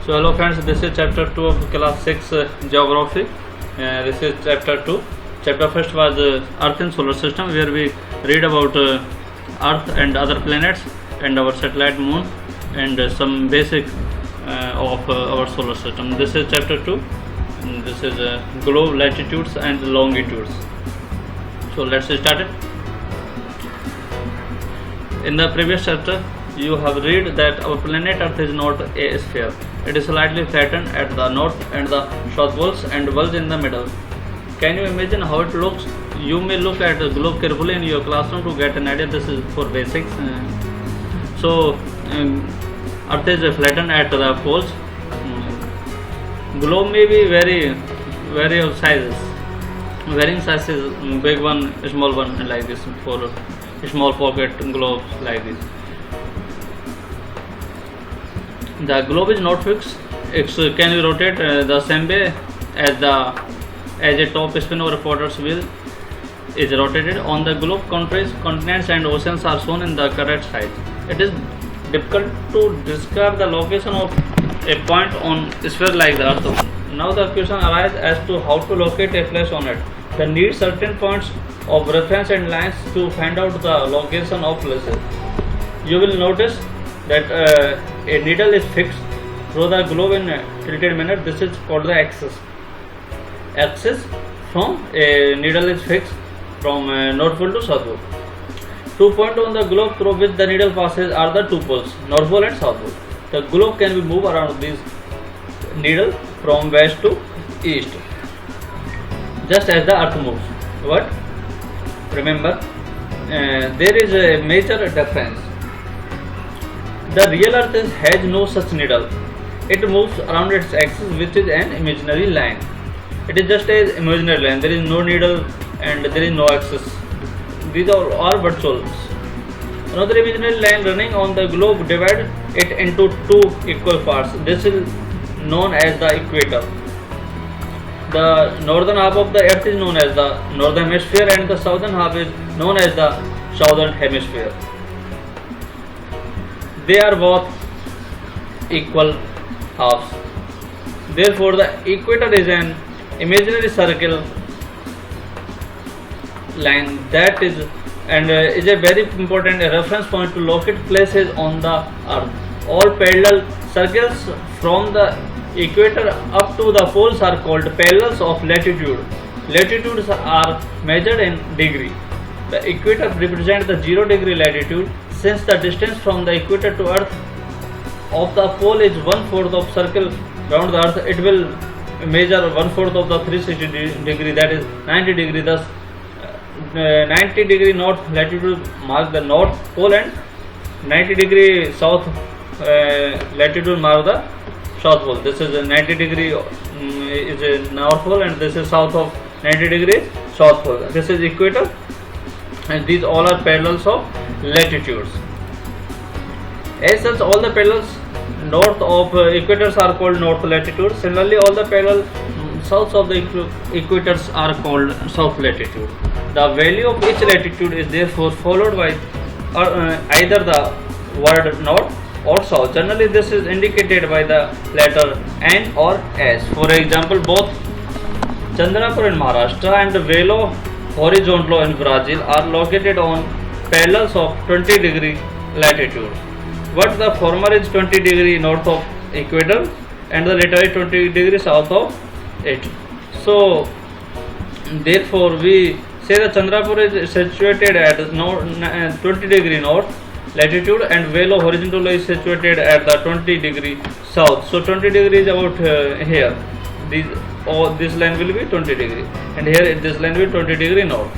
So hello friends, this is chapter 2 of class 6 geography. This is chapter 2. Chapter first was Earth and solar system, where we read about Earth and other planets and our satellite moon and some basic of our solar system. This is chapter 2. This is globe latitudes and longitudes. So let's start it. In the previous chapter, you have read that our planet Earth is not a sphere. It is slightly flattened at the north and the south poles and bulge in the middle. Can you imagine how it looks? You may look at the globe carefully in your classroom to get an idea. This is for basics. Earth is flattened at the poles. Globe may be very of sizes, varying sizes, big one, small one, like this, for small pocket globes like this. The globe is not fixed. It can be rotate the same way as a top spin or a potter's wheel is rotated. On the globe, countries, continents and oceans are shown in the correct size. It is difficult to describe the location of a point on a sphere like the Earth. Now the question arises as to how to locate a place on it. We need certain points of reference and lines to find out the location of places. You will notice that a needle is fixed through the globe in a tilted manner. This is called the axis. Axis from a needle is fixed from North Pole to South Pole. 2 points on the globe through which the needle passes are the 2 poles, North Pole and South Pole. The globe can be moved around this needle from west to east, just as the Earth moves. But remember, there is a major difference. The real Earth has no such needle. It moves around its axis, which is an imaginary line. It is just an imaginary line. There is no needle and there is no axis. These are all virtuals. Another imaginary line running on the globe divides it into 2 equal parts. This is known as the equator. The northern half of the Earth is known as the northern hemisphere and the southern half is known as the southern hemisphere. They are both equal halves. Therefore, the equator is an imaginary circle line that is a very important reference point to locate places on the Earth. All parallel circles from the equator up to the poles are called parallels of latitude. Latitudes are measured in degree. The equator represents the 0 degree latitude. Since the distance from the equator to Earth of the pole is 1/4 of circle round the Earth, it will measure 1/4 of the 360 degree, that is 90 degree. Thus, 90 degree north latitude mark the North Pole and 90 degree south latitude mark the South Pole. This is a 90 degree is a North Pole and this is south of 90 degrees South Pole. This is equator and these all are parallels of latitudes. As such, all the parallels north of equators are called north latitude. Similarly, all the parallel south of the equators are called south latitude. The value of each latitude is therefore followed by either the word north or south. Generally, this is indicated by the letter N or S. For example, both Chandrapur in Maharashtra and Belo Horizonte in Brazil are located on parallels of 20 degree latitude. But the former is 20 degree north of equator and the latter is 20 degree south of it. So, therefore, we say that Chandrapur is situated at 20 degree north latitude and Belo Horizonte is situated at the 20 degree south. So 20 degree is about here. This line will be 20 degree and here this line will be 20 degree north.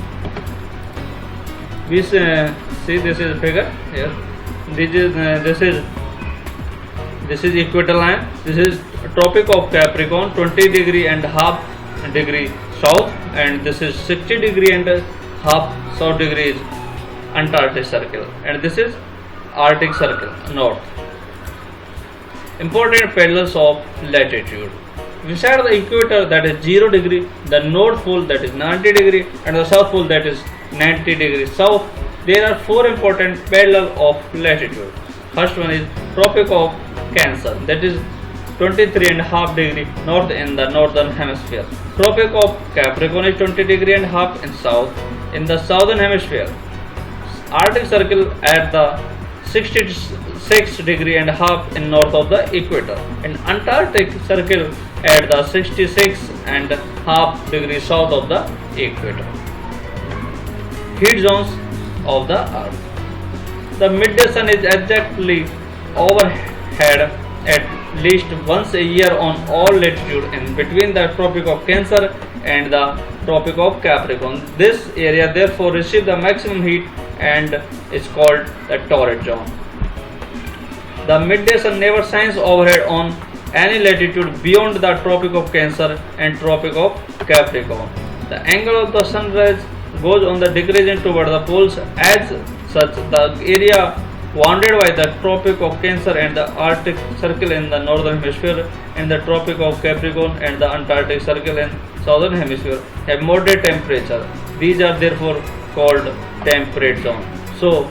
We see this is a figure here. This is equator line. This is Tropic of Capricorn, 20 degree and half degree south, and this is 60 degree and half south degrees Antarctic Circle, and this is Arctic Circle north. Important parallels of latitude. Beside the equator, that is 0 degree, the North Pole, that is 90 degree, and the South Pole, that is 90 degrees south, there are 4 important parallels of latitude. First one is Tropic of Cancer, that is 23.5 degree north in the northern hemisphere. Tropic of Capricorn is 20.5 in south in the southern hemisphere. Arctic Circle at the 66.5 in north of the equator, and Antarctic Circle at the 66.5 degrees south of the equator. Heat zones of the Earth. The midday sun is exactly overhead at least once a year on all latitude in between the Tropic of Cancer and the Tropic of Capricorn. This area therefore receives the maximum heat and is called the torrid zone. The midday sun never shines overhead on any latitude beyond the Tropic of Cancer and Tropic of Capricorn. The angle of the sunrise goes on the decreasing toward the poles. As such, the area bounded by the Tropic of Cancer and the Arctic Circle in the northern hemisphere and the Tropic of Capricorn and the Antarctic Circle in southern hemisphere have moderate temperature. These are therefore called temperate zone. So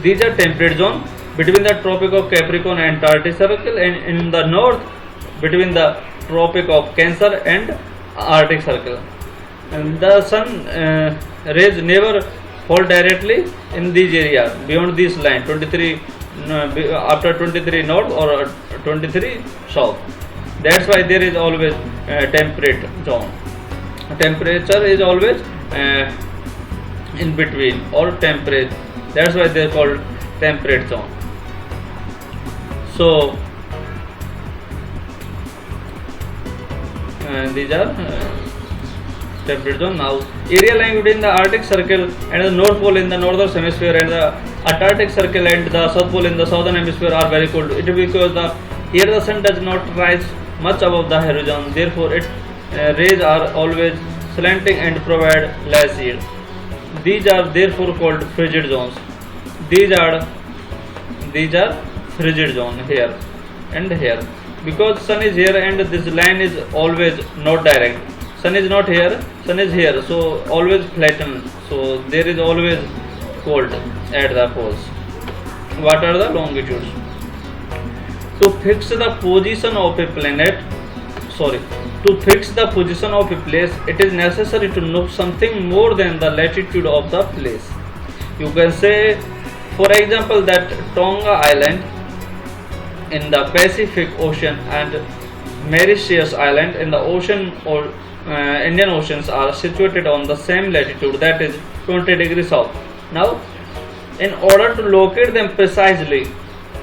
these are temperate zone between the Tropic of Capricorn and Antarctic Circle, and in the north between the Tropic of Cancer and Arctic Circle. And the sun rays never fall directly in these areas beyond this line 23 after 23 north or 23 south. That's why there is always temperate zone. Temperature is always in between or temperate. That's why they are called temperate zone. So these are temperate zone. Now area lying between the Arctic Circle and the North Pole in the northern hemisphere and the Antarctic Circle and the South Pole in the southern hemisphere are very cold. It is because here the sun does not rise much above the horizon. Therefore, its rays are always slanting and provide less heat. These are therefore called frigid zones. These are frigid zone here and here, because sun is here and this line is always not direct. Sun is not here, sun is here, so always flattened. So there is always cold at the poles. What are the longitudes? To fix the position of a place, it is necessary to know something more than the latitude of the place. You can say, for example, that Tonga Island in the Pacific Ocean and Mauritius Island in the ocean or Indian Oceans are situated on the same latitude, that is 20 degrees south. Now, in order to locate them precisely,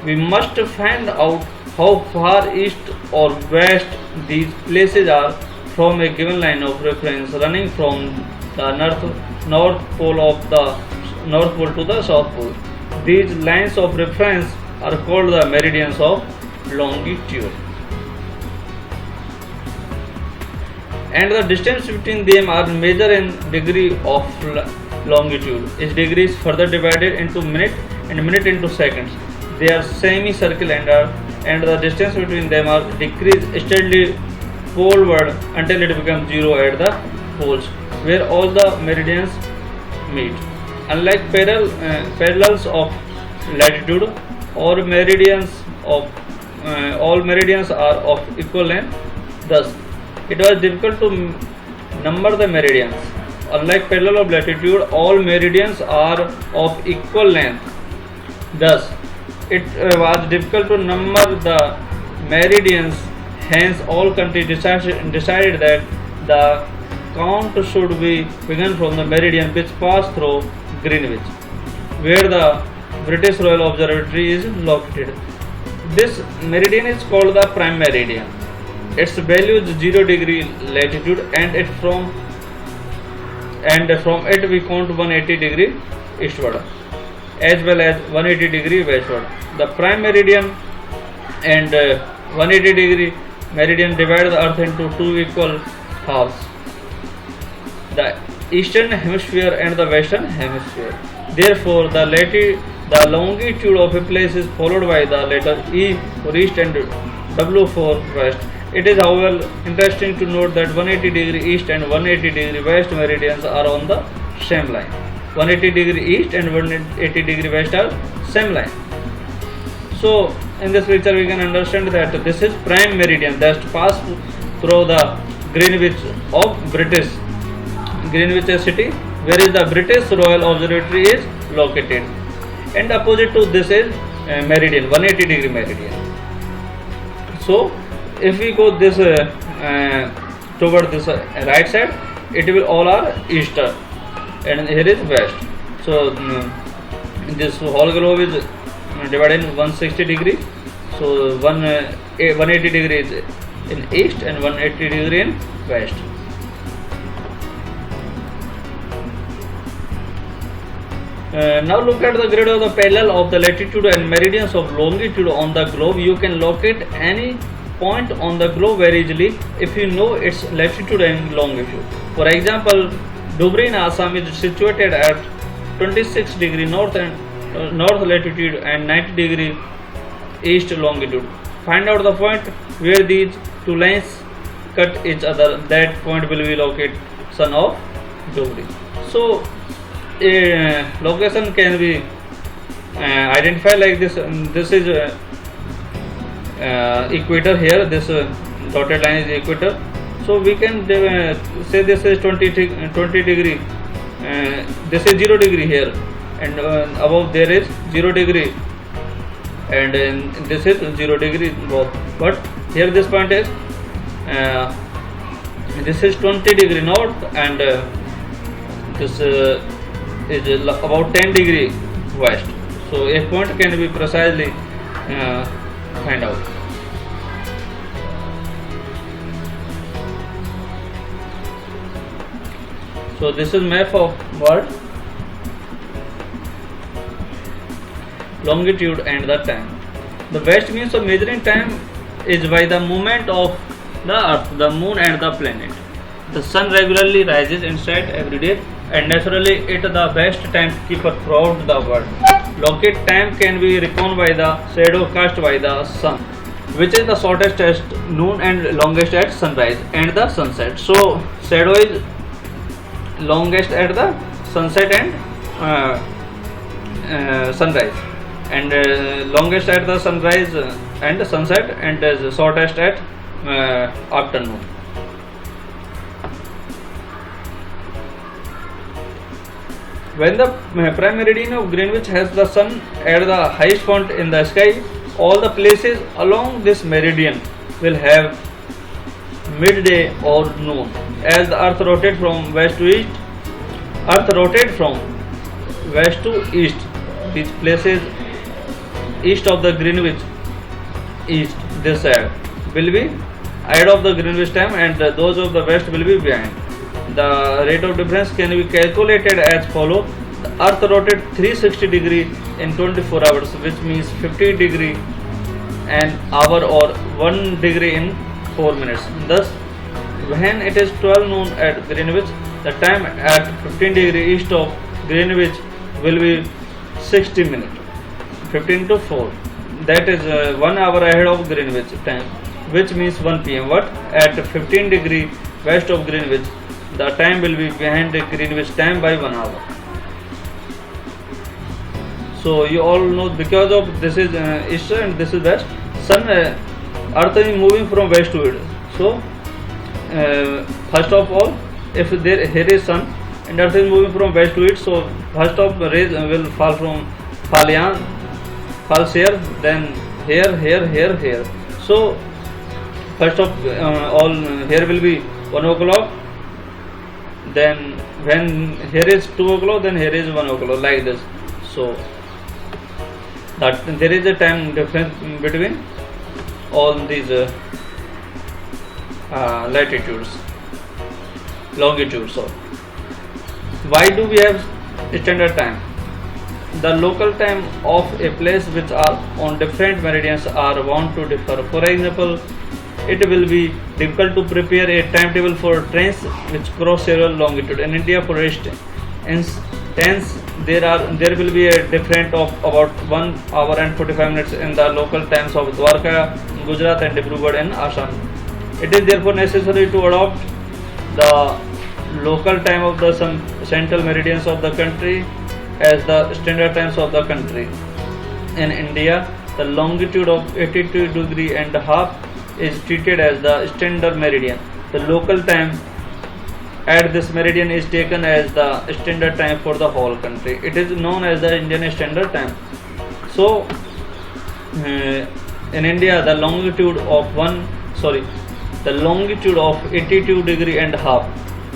we must find out how far east or west these places are from a given line of reference running from the north pole of the North Pole to the South Pole. These lines of reference are called the meridians of longitude, and the distance between them are measured in degree of longitude. Each degree is further divided into minute and minute into seconds. They are semicircular and the distance between them are decreased steadily poleward until it becomes zero at the poles where all the meridians meet. Unlike parallels of latitude, all meridians are of equal length. Thus, it was difficult to number the meridians. Unlike parallel of latitude, all meridians are of equal length. Thus, it was difficult to number the meridians. Hence, all countries decided that the count should be begun from the meridian which passed through Greenwich, where the British Royal Observatory is located. This meridian is called the prime meridian. Its value is 0 degree latitude, and from it we count 180 degree eastward as well as 180 degree westward. The prime meridian and 180 degree meridian divide the earth into two equal halves, the eastern hemisphere and the western hemisphere. Therefore, the longitude of a place is followed by the letter E for east and W for west. It is, however, interesting to note that 180 degree east and 180 degree west meridians are on the same line. 180 degree east and 180 degree west are same line. So in this picture we can understand that this is prime meridian that pass through the Greenwich of Greenwich city, where is the British Royal Observatory is located, and opposite to this is meridian, 180 degree meridian. So if we go this toward this right side, it will all are eastern, and here is west. So this whole globe is divided in 160 degree. So 180 degree is in east and 180 degree in west. Now look at the grid of the parallel of the latitude and meridians of longitude on the globe. You can locate any point on the globe very easily if you know its latitude and longitude. For example, Dhubri in Assam is situated at 26 degree north and north latitude and 90 degree east longitude. Find out the point where these two lines cut each other. That point will be location of Dhubri. So a location can be identified like this. This is equator here. This dotted line is equator. So we can say this is 20 degree. This is 0 degree here, and above there is 0 degree, and this is 0 degree both. But here this point is this is 20 degree north, and this is about 10 degree west. So a point can be precisely find out. So this is map of world, longitude and the time. The best means of measuring time is by the movement of the earth, the moon and the planet. The sun regularly rises inside every day, and naturally it the best timekeeper throughout the world. Locate time can be reckoned by the shadow cast by the sun, which is the shortest at noon and longest at sunrise and the sunset. So shadow is longest at the sunset and sunrise, and longest at the sunrise and sunset, and shortest at afternoon. When the prime meridian of Greenwich has the sun at the highest point in the sky, all the places along this meridian will have midday or noon. As the earth rotates from west to east, these places east of the Greenwich, east this side will be ahead of the Greenwich time, and those of the west will be behind. The rate of difference can be calculated as follow. The earth rotates 360 degree in 24 hours, which means 50 degree an hour or 1 degree in 4 minutes. Thus, when it is 12 noon at Greenwich, the time at 15 degree east of Greenwich will be 60 minutes, 15 to 4. That is 1 hour ahead of Greenwich time, which means 1 p.m. But at 15 degree west of Greenwich, the time will be behind the Greenwich time by 1 hour. So you all know, because of this is east and this is west, sun earth is moving from west to east. So first of all, if here is sun and earth is moving from west to east, so first of rays will fall here, then here. So first of all, here will be 1 o'clock, then when here is 2 o'clock, then here is 1 o'clock, like this. So that there is a time difference between all these latitudes, longitudes. So why do we have standard time? The local time of a place which are on different meridians are bound to differ. For example, it will be difficult to prepare a timetable for trains which cross several longitude. In India, for instance, there will be a difference of about 1 hour and 45 minutes in the local times of Dwarka, Gujarat and Dibrugarh in Assam. It is therefore necessary to adopt the local time of the central meridians of the country as the standard times of the country. In India, the longitude of 82 degree and a half is treated as the standard meridian. The local time at this meridian is taken as the standard time for the whole country. It is known as the Indian Standard Time. So in India, the longitude of 82 degree and a half,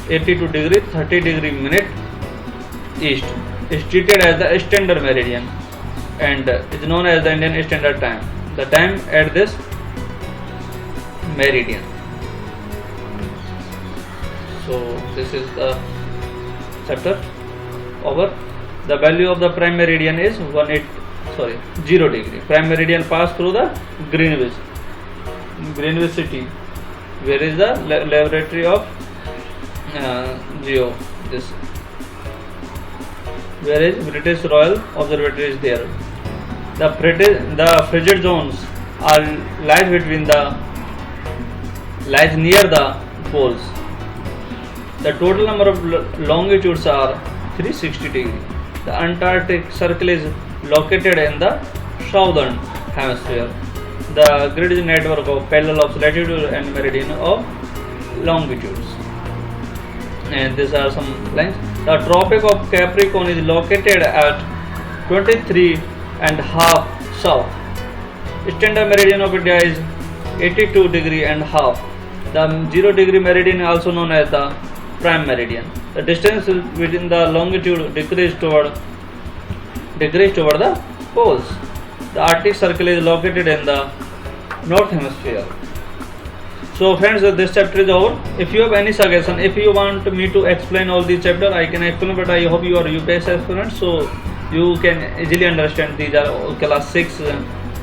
82 degree 30 degree minute east is treated as the standard meridian and is known as the Indian Standard Time. The time at this meridian. So this is the chapter over. The value of the prime meridian is 0 degree. Prime meridian pass through the Greenwich city, where is the laboratory of Geo. This where is British Royal Observatory is there. The frigid zones are lies near the poles. The total number of longitudes are 360 degrees. The Antarctic Circle is located in the southern hemisphere. The grid is a network of parallel of latitude and meridian of longitudes. And these are some lines. The Tropic of Capricorn is located at 23 and half south. Standard meridian of India is 82 degree and half. The 0 degree meridian is also known as the prime meridian. The distance within the longitude decreases toward the poles. The Arctic Circle is located in the north hemisphere. So friends, this chapter is over. If you have any suggestion, if you want me to explain all these chapters, I can explain, but I hope you are UPSC aspirant, so you can easily understand these are all class 6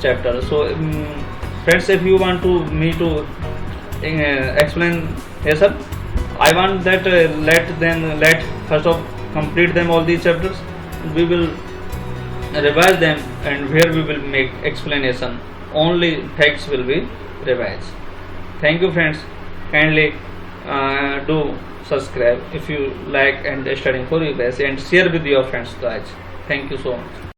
chapters. So friends, if you want me to explain, yes sir, I want that let first of complete them all these chapters. We will revise them, and where we will make explanation. Only facts will be revised. Thank you friends. Kindly do subscribe if you like and studying for UPSC, and share with your friends guys. Thank you so much.